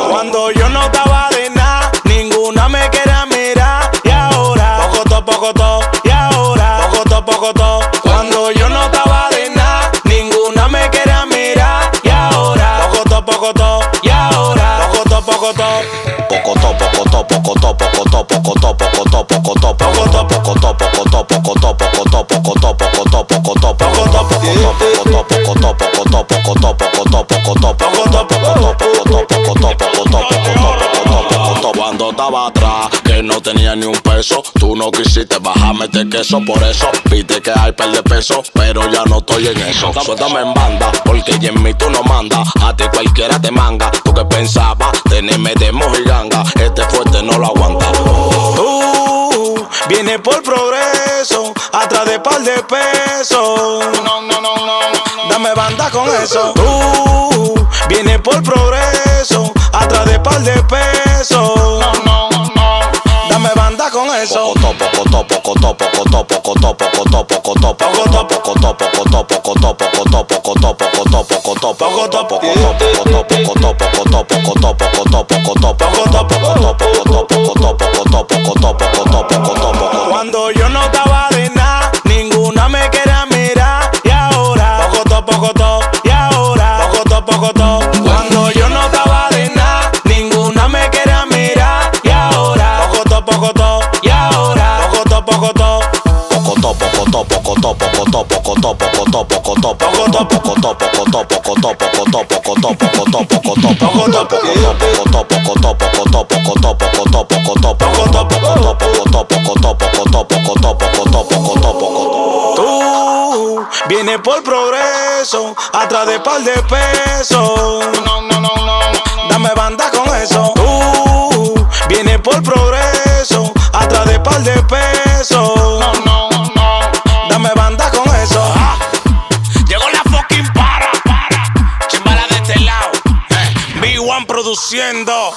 Cuando yo no estaba de nada, ninguna me quería mirar. Y ahora, y ahora, cuando yo no estaba de nada, ninguna me quería mirar. Y ahora, y ahora, Cuando estaba atrás, que no tenía ni un peso, tú no quisiste bajarme de queso. Por eso viste que hay par de peso, pero ya no estoy en eso. Suéltame en banda, porque ya en mí tú no mandas. A ti cualquiera te manga. Tú que pensabas tenerme de mojiganga, este fuerte no lo aguanta. tú vienes por progreso, atrás de par de pesos. Dame banda con eso. Tú vienes por progreso, atrás de par de pesos. Dame banda con eso. Cuando yo no estaba de nada, ninguna me quería mirar. Y ahora, y ahora, cuando yo no estaba de nada, ninguna me quería mirar. Y ahora, y ahora, tú vienes por progreso, atrás de par de pesos. Dame banda con eso. Tú vienes por progreso, atrás de par de pesos. Dame banda con eso. Llegó la fucking para. Chimbala de este lado. B1 produciendo.